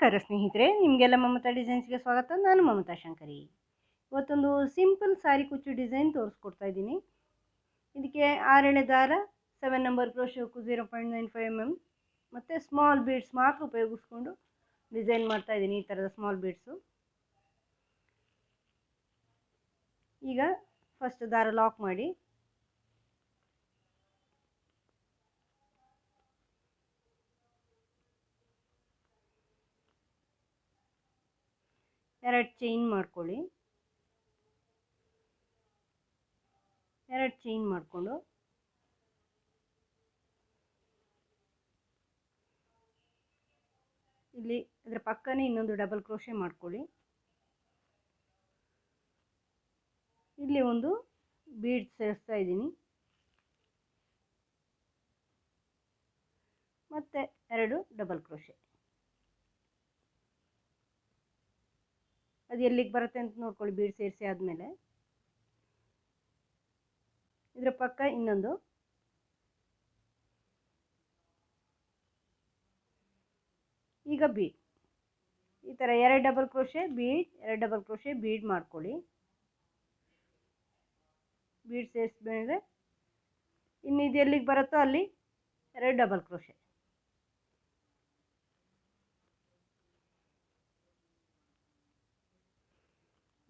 ನಮಸ್ಕಾರ ಸ್ನೇಹಿತರೆ, ನಿಮಗೆಲ್ಲ ಮಮತಾ ಡಿಸೈನ್ಸ್ಗೆ ಸ್ವಾಗತ. ನಾನು ಮಮತಾ ಶಂಕರಿ. ಇವತ್ತೊಂದು ಸಿಂಪಲ್ ಸಾರಿ ಕುಚ್ಚು ಡಿಸೈನ್ ತೋರಿಸ್ಕೊಡ್ತಾ ಇದ್ದೀನಿ. ಇದಕ್ಕೆ 6 ಎಳೆ ದಾರ, 7 ನಂಬರ್ ಕ್ರೋಶೆ ಹುಕ್ಕು 0.95 mm ಮತ್ತು ಸ್ಮಾಲ್ ಬೀಡ್ಸ್ ಮಾತ್ರ ಉಪಯೋಗಿಸ್ಕೊಂಡು ಡಿಸೈನ್ ಮಾಡ್ತಾ ಇದ್ದೀನಿ. ಈ ಥರದ ಸ್ಮಾಲ್ ಬೀಡ್ಸು. ಈಗ ಫಸ್ಟ್ ದಾರ ಲಾಕ್ ಮಾಡಿ ಎರಡು ಚೈನ್ ಮಾಡ್ಕೊಳ್ಳಿ. ಎರಡು ಚೈನ್ ಮಾಡಿಕೊಂಡು ಇಲ್ಲಿ ಅದರ ಪಕ್ಕನೇ ಇನ್ನೊಂದು ಡಬಲ್ ಕ್ರೋಶೆ ಮಾಡ್ಕೊಳ್ಳಿ. ಇಲ್ಲಿ ಒಂದು ಬೀಡ್ಸ್ ಸೇರಿಸ್ತಾ ಇದ್ದೀನಿ ಮತ್ತು 2 ಡಬಲ್ ಕ್ರೋಶೆ. ಅದು ಎಲ್ಲಿಗೆ ಬರುತ್ತೆ ಅಂತ ನೋಡ್ಕೊಳ್ಳಿ. ಬೀಡ್ ಸೇರಿಸಿ ಆದಮೇಲೆ ಇದರ ಪಕ್ಕ ಇನ್ನೊಂದು ಈಗ ಬೀಡ್, ಈ ಥರ 2 double crochet bead, 2 double crochet bead ಮಾಡ್ಕೊಳ್ಳಿ. ಬೀಡ್ ಸೇರಿಸಿದ್ಮೇಲೆ ಇನ್ನು ಇದು ಎಲ್ಲಿಗೆ ಬರುತ್ತೋ ಅಲ್ಲಿ 2 ಡಬಲ್ ಕ್ರೋಶೆ.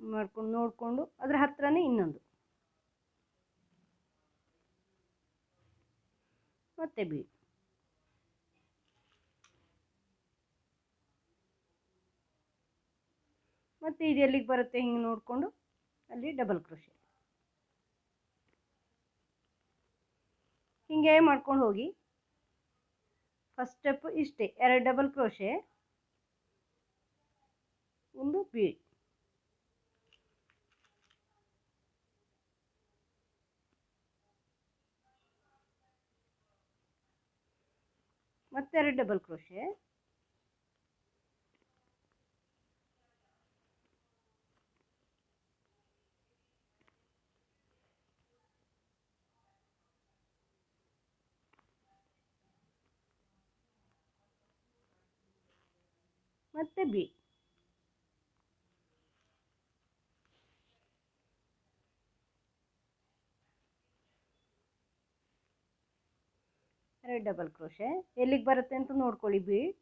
ಮಾಡ್ಕೊಂಡು ನೋಡಿಕೊಂಡು ಅದರ ಹತ್ರನೇ ಇನ್ನೊಂದು ಮತ್ತೆ ಬೀಡ್, ಮತ್ತು ಇದು ಎಲ್ಲಿಗೆ ಬರುತ್ತೆ ಹಿಂಗೆ ನೋಡಿಕೊಂಡು ಅಲ್ಲಿ ಡಬಲ್ ಕ್ರೋಶೆ. ಹೀಗೆ ಮಾಡ್ಕೊಂಡು ಹೋಗಿ. ಫಸ್ಟ್ ಸ್ಟೆಪ್ ಇಷ್ಟೇ, 2 ಡಬಲ್ ಕ್ರೋಶೆ, ಒಂದು ಬೀಡ್, ಮತ್ತೆ 2 ಡಬಲ್ ಕ್ರೋಶೆ, ಮತ್ತೆ ಬೀಡ್. ಎರಡು ಡಬಲ್ ಕ್ರೋಶೆ ಎಲ್ಲಿಗೆ ಬರುತ್ತೆ ಅಂತ ನೋಡ್ಕೊಳ್ಳಿ. ಬೀಡ್,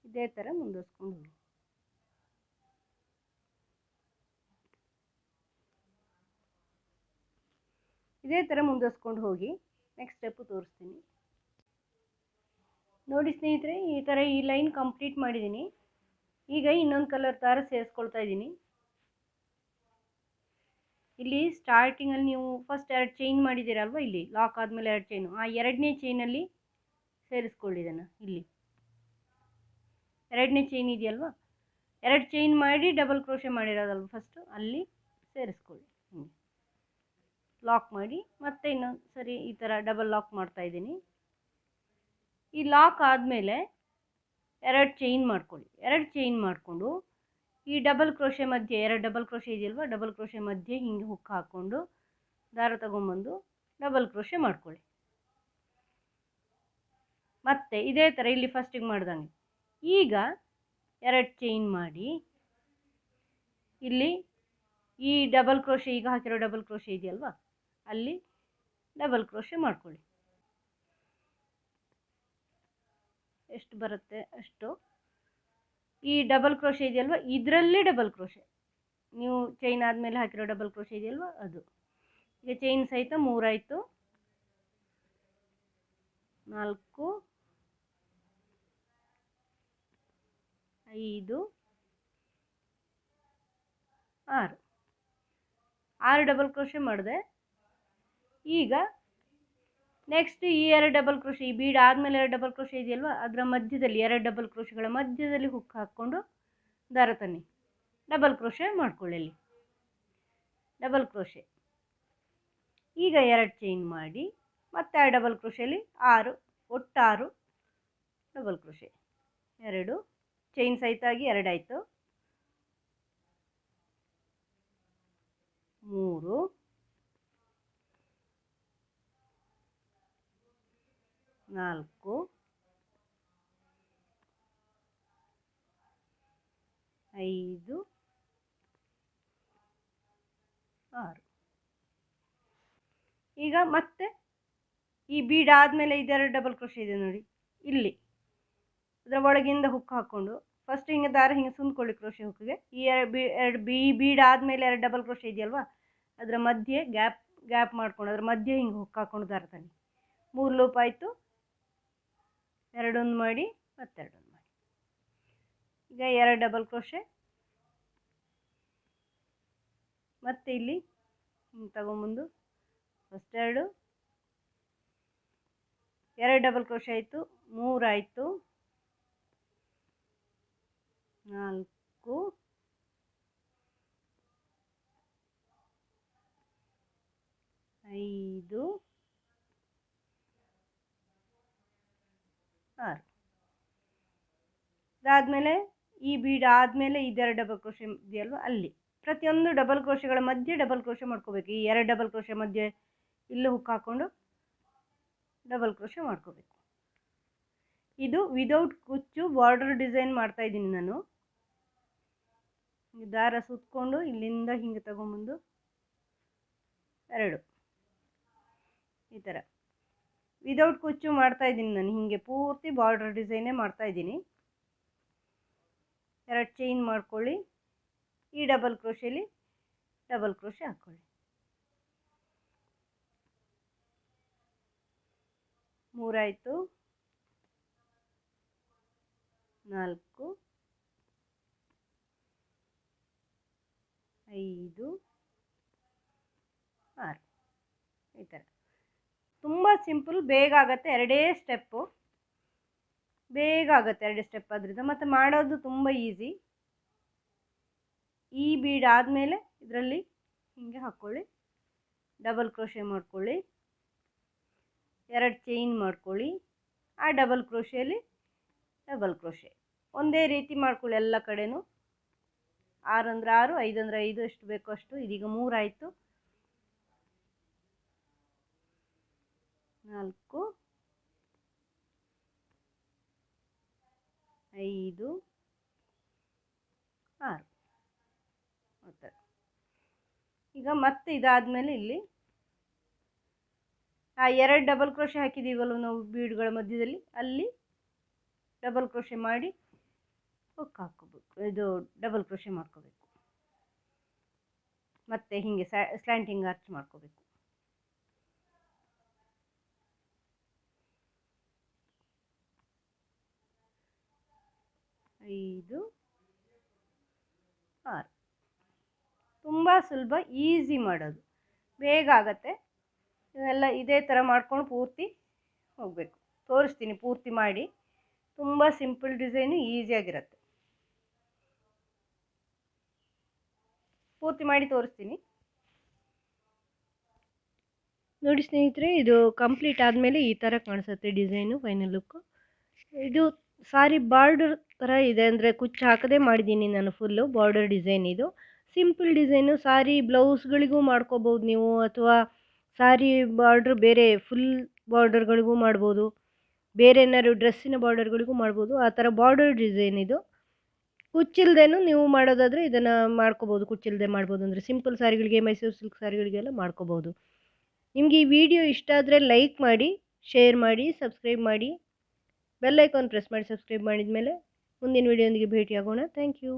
ಇದೇ ಥರ ಮುಂದುವರ್ಸ್ಕೊಂಡು ಹೋಗಿ. ಇದೇ ಥರ ಮುಂದುವರ್ಸ್ಕೊಂಡು ಹೋಗಿ. ನೆಕ್ಸ್ಟ್ ಸ್ಟೆಪ್ಪು ತೋರಿಸ್ತೀನಿ ನೋಡಿ ಸ್ನೇಹಿತರೆ. ಈ ಥರ ಈ ಲೈನ್ ಕಂಪ್ಲೀಟ್ ಮಾಡಿದ್ದೀನಿ. ಈಗ ಇನ್ನೊಂದು ಕಲರ್ ದಾರ ಸೇರಿಸ್ಕೊಳ್ತಾ ಇದ್ದೀನಿ. ಇಲ್ಲಿ ಸ್ಟಾರ್ಟಿಂಗಲ್ಲಿ ನೀವು ಫಸ್ಟ್ 2 ಚೈನ್ ಮಾಡಿದ್ದೀರಲ್ವ, ಇಲ್ಲಿ ಲಾಕ್ ಆದಮೇಲೆ 2 ಚೈನು, ಆ 2ನೇ ಚೈನಲ್ಲಿ ಸೇರಿಸ್ಕೊಳ್ಳಿ. ಇದನ್ನು ಇಲ್ಲಿ 2ನೇ ಚೈನ್ ಇದೆಯಲ್ವ, 2 ಚೈನ್ ಮಾಡಿ ಡಬಲ್ ಕ್ರೋಶೆ ಮಾಡಿರೋದಲ್ವ ಫಸ್ಟು, ಅಲ್ಲಿ ಸೇರಿಸ್ಕೊಳ್ಳಿ. ಲಾಕ್ ಮಾಡಿ ಮತ್ತೆ ಇನ್ನೊಂದು ಸರಿ ಈ ಥರ ಡಬಲ್ ಲಾಕ್ ಮಾಡ್ತಾಯಿದ್ದೀನಿ. ಈ ಲಾಕ್ ಆದಮೇಲೆ 2 ಚೈನ್ ಮಾಡ್ಕೊಳ್ಳಿ. 2 ಚೈನ್ ಮಾಡಿಕೊಂಡು ಈ ಡಬಲ್ ಕ್ರೋಶೆ ಮಧ್ಯೆ 2 ಡಬಲ್ ಕ್ರೋಶೆ ಇದೆಯಲ್ವ, ಡಬಲ್ ಕ್ರೋಶೆ ಮಧ್ಯೆ ಹಿಂಗೆ ಹುಕ್ ಹಾಕ್ಕೊಂಡು ದಾರ ತಗೊಂಬಂದು ಡಬಲ್ ಕ್ರೋಶೆ ಮಾಡ್ಕೊಳ್ಳಿ. ಮತ್ತೆ ಇದೇ ಥರ ಇಲ್ಲಿ ಫಸ್ಟಿಗೆ ಮಾಡ್ದಂಗೆ ಈಗ 2 ಚೈನ್ ಮಾಡಿ ಇಲ್ಲಿ ಈ ಡಬಲ್ ಕ್ರೋಶೆ ಈಗ ಹಾಕಿರೋ ಡಬಲ್ ಕ್ರೋಶೆ ಇದೆಯಲ್ವ, ಅಲ್ಲಿ ಡಬಲ್ ಕ್ರೋಶೆ ಮಾಡ್ಕೊಳ್ಳಿ. ಎಷ್ಟು ಬರುತ್ತೆ ಅಷ್ಟು. ಈ ಡಬಲ್ ಕ್ರೋಶೆ ಇದೆಯಲ್ವ, ಇದರಲ್ಲಿ ಡಬಲ್ ಕ್ರೋಶೆ ನೀವು ಚೈನ್ ಆದಮೇಲೆ ಹಾಕಿರೋ ಡಬಲ್ ಕ್ರೋಶೆ ಇದೆಯಲ್ವ ಅದು. ಈಗ ಚೈನ್ ಸಹಿತ 3 ಆಯಿತು, 4, 5, 6 ಡಬಲ್ ಕ್ರೋಶೆ ಮಾಡಿದೆ. ಈಗ ನೆಕ್ಸ್ಟ್ ಈ 2 ಡಬಲ್ ಕ್ರೋಶೆ, ಈ ಬೀಡ್ ಆದಮೇಲೆ 2 ಡಬಲ್ ಕ್ರೋಶೆ ಇದೆಯಲ್ವ, ಅದರ ಮಧ್ಯದಲ್ಲಿ 2 ಡಬಲ್ ಕ್ರೋಶೆಗಳ ಮಧ್ಯದಲ್ಲಿ ಹುಕ್ ಹಾಕ್ಕೊಂಡು ದಾರ ತನ್ನಿ ಡಬಲ್ ಕ್ರೋಶೆ ಮಾಡ್ಕೊಳ್ಳಿ. ಅಲ್ಲಿ ಡಬಲ್ ಕ್ರೋಶೆ. ಈಗ 2 ಚೈನ್ ಮಾಡಿ ಮತ್ತೆ ಆ ಡಬಲ್ ಕ್ರೋಶೆಯಲ್ಲಿ 6, ಒಟ್ಟು 6 ಡಬಲ್ ಕ್ರೋಶೆ. 2 ಚೈನ್ ಸಹಿತಾಗಿ 2 ಆಯಿತು, 3, 4 5 6. ಈಗ ಮತ್ತೆ ಈ ಬೀಡ್ ಆದಮೇಲೆ ಇದೆರಡು ಡಬಲ್ ಕ್ರೋಶೆ ಇದೆ ನೋಡಿ, ಇಲ್ಲಿ ಅದರ ಒಳಗಿಂದ ಹುಕ್ ಹಾಕ್ಕೊಂಡು ಫಸ್ಟ್ ಹಿಂಗೆ ದಾರ ಹಿಂಗೆ ಸುಂದ್ಕೊಳ್ಳಿ ಕ್ರೋಶೆ ಹುಕ್ಕಿಗೆ. ಈ ಎರಡು ಬೀಡ್ ಆದಮೇಲೆ ಎರಡು ಡಬಲ್ ಕ್ರೋಶೆ ಇದೆಯಲ್ವಾ, ಅದರ ಮಧ್ಯೆ ಗ್ಯಾಪ್ ಮಾಡ್ಕೊಂಡು ಅದರ ಮಧ್ಯೆ ಹಿಂಗೆ ಹುಕ್ ಹಾಕ್ಕೊಂಡು ದಾರ ತನ್ನಿ. 3 ಲೂಪ್ ಆಯಿತು. ಎರಡೊಂದು ಮಾಡಿ ಮತ್ತೆರಡೊಂದು ಮಾಡಿ. ಈಗ 2 ಡಬಲ್ ಕ್ರೋಶೆ, ಮತ್ತೆ ಇಲ್ಲಿ ಹಿಂಗೆ ತಗೊಂಬಂದು ಫಸ್ಟ್ 2 ಡಬಲ್ ಕ್ರೋಶೆ ಆಯಿತು, 3 ಆಯಿತು, 4 5 6. ಅದಾದಮೇಲೆ ಈ ಬೀಡ್ ಆದಮೇಲೆ ಇದೆರಡು ಡಬಲ್ ಕ್ರೋಶೆ ಇದೆಯಲ್ವ, ಅಲ್ಲಿ ಪ್ರತಿಯೊಂದು ಡಬಲ್ ಕ್ರೋಶೆಗಳ ಮಧ್ಯೆ ಡಬಲ್ ಕ್ರೋಶೆ ಮಾಡ್ಕೋಬೇಕು. ಈ 2 ಡಬಲ್ ಕ್ರೋಶೆ ಮಧ್ಯೆ ಇಲ್ಲಿ ಹುಕ್ ಹಾಕ್ಕೊಂಡು ಡಬಲ್ ಕ್ರೋಶೆ ಮಾಡ್ಕೋಬೇಕು. ಇದು ವಿದೌಟ್ ಕುಚ್ಚು ಬಾರ್ಡರ್ ಡಿಸೈನ್ ಮಾಡ್ತಾ ಇದ್ದೀನಿ ನಾನು. ದಾರ ಸುತ್ತಕೊಂಡು ಇಲ್ಲಿಂದ ಹಿಂಗೆ ತಗೊಂಬಂದು 2 ಈ ಥರ ವಿದೌಟ್ ಕುಚ್ಚು ಮಾಡ್ತಾ ಇದ್ದೀನಿ ನಾನು. ಹೀಗೆ ಪೂರ್ತಿ ಬಾರ್ಡರ್ ಡಿಸೈನೇ ಮಾಡ್ತಾ ಇದ್ದೀನಿ. 2 ಚೈನ್ ಮಾಡ್ಕೊಳ್ಳಿ, ಈ ಡಬಲ್ ಕ್ರೋಶೆಲಿ ಡಬಲ್ ಕ್ರೋಶೆ ಹಾಕ್ಕೊಳ್ಳಿ. 3 ಆಯಿತು, 4 5 6 ಈ ಥರ. ತುಂಬ ಸಿಂಪಲ್, ಬೇಗ ಆಗುತ್ತೆ. 2 ಸ್ಟೆಪ್ಪು, ಬೇಗ ಆಗುತ್ತೆ 2 ಸ್ಟೆಪ್ ಅದರಿಂದ. ಮತ್ತು ಮಾಡೋದು ತುಂಬ ಈಸಿ. ಈ ಬೀಡ್ ಆದಮೇಲೆ ಇದರಲ್ಲಿ ಹೀಗೆ ಹಾಕ್ಕೊಳ್ಳಿ, ಡಬಲ್ ಕ್ರೋಶೆ ಮಾಡ್ಕೊಳ್ಳಿ, 2 ಚೈನ್ ಮಾಡ್ಕೊಳ್ಳಿ, ಆ ಡಬಲ್ ಕ್ರೋಶೆಯಲ್ಲಿ ಡಬಲ್ ಕ್ರೋಶೆ ಒಂದೇ ರೀತಿ ಮಾಡ್ಕೊಳ್ಳಿ ಎಲ್ಲ ಕಡೆನೂ. 6 ಅಂದರೆ 6, 5 ಅಂದರೆ 5, ಎಷ್ಟು ಬೇಕೋ ಅಷ್ಟು. ಇದೀಗ 3 ಆಯಿತು, 4 5 6 ಮತ್ತೆ. ಈಗ ಮತ್ತೆ ಇದಾದಮೇಲೆ ಇಲ್ಲಿ ಆ 2 ಡಬಲ್ ಕ್ರೋಶೆ ಹಾಕಿದ್ದೀವಲ್ಲ ನಾವು ಬೀಡ್ಗಳ ಮಧ್ಯದಲ್ಲಿ, ಅಲ್ಲಿ ಡಬಲ್ ಕ್ರೋಶೆ ಮಾಡಿ ಹುಕ್ ಹಾಕ್ಕೋಬೇಕು. ಇದು ಡಬಲ್ ಕ್ರೋಶೆ ಮಾಡ್ಕೋಬೇಕು. ಮತ್ತೆ ಹೀಗೆ ಸ್ಲ್ಯಾಂಟಿಂಗ್ ಆರ್ಚ್ ಮಾಡ್ಕೋಬೇಕು. 5 6. ತುಂಬ ಸುಲಭ, ಈಸಿ ಮಾಡೋದು, ಬೇಗ ಆಗುತ್ತೆ. ಇದೆಲ್ಲ ಇದೇ ಥರ ಮಾಡ್ಕೊಂಡು ಪೂರ್ತಿ ಹೋಗಬೇಕು. ತೋರಿಸ್ತೀನಿ ಪೂರ್ತಿ ಮಾಡಿ. ತುಂಬ ಸಿಂಪಲ್ ಡಿಸೈನು, ಈಸಿಯಾಗಿರುತ್ತೆ. ಪೂರ್ತಿ ಮಾಡಿ ತೋರಿಸ್ತೀನಿ ನೋಡಿ ಸ್ನೇಹಿತರೆ. ಇದು ಕಂಪ್ಲೀಟ್ ಆದಮೇಲೆ ಈ ಥರ ಕಾಣಿಸುತ್ತೆ ಡಿಸೈನು, ಫೈನಲ್ ಲುಕ್ಕು. ಇದು ಸಾರಿ ಬಾರ್ಡರ್ ಥರ ಇದೆ, ಅಂದರೆ ಕುಚ್ಚು ಹಾಕದೇ ಮಾಡಿದ್ದೀನಿ ನಾನು ಫುಲ್ಲು ಬಾರ್ಡರ್ ಡಿಸೈನ್. ಇದು ಸಿಂಪಲ್ ಡಿಸೈನು, ಸಾರಿ ಬ್ಲೌಸ್ಗಳಿಗೂ ಮಾಡ್ಕೋಬೋದು ನೀವು, ಅಥವಾ ಸಾರಿ ಬಾರ್ಡ್ರ್ ಬೇರೆ ಫುಲ್ ಬಾರ್ಡರ್ಗಳಿಗೂ ಮಾಡ್ಬೋದು, ಬೇರೆ ಏನಾದ್ರು ಡ್ರೆಸ್ಸಿನ ಬಾರ್ಡರ್ಗಳಿಗೂ ಮಾಡ್ಬೋದು. ಆ ಥರ ಬಾರ್ಡರ್ ಡಿಸೈನ್ ಇದು. ಕುಚ್ಚಿಲ್ದೇನು ನೀವು ಮಾಡೋದಾದರೆ ಇದನ್ನು ಮಾಡ್ಕೋಬೋದು, ಕುಚ್ಚಿಲ್ಲದೆ ಮಾಡ್ಬೋದು. ಅಂದರೆ ಸಿಂಪಲ್ ಸಾರಿಗಳಿಗೆ, ಮೈಸೂರು ಸಿಲ್ಕ್ ಸಾರಿಗಳಿಗೆಲ್ಲ ಮಾಡ್ಕೋಬೋದು. ನಿಮಗೆ ಈ ವಿಡಿಯೋ ಇಷ್ಟ ಆದರೆ ಲೈಕ್ ಮಾಡಿ, ಶೇರ್ ಮಾಡಿ, ಸಬ್ಸ್ಕ್ರೈಬ್ ಮಾಡಿ, ಬೆಲ್ ಐಕಾನ್ ಪ್ರೆಸ್ ಮಾಡಿ. ಸಬ್ಸ್ಕ್ರೈಬ್ ಮಾಡಿದ ಮೇಲೆ ಮುಂದಿನ ವಿಡಿಯೋಂದಿಗೆ ಭೇಟಿಯಾಗೋಣ. Thank you.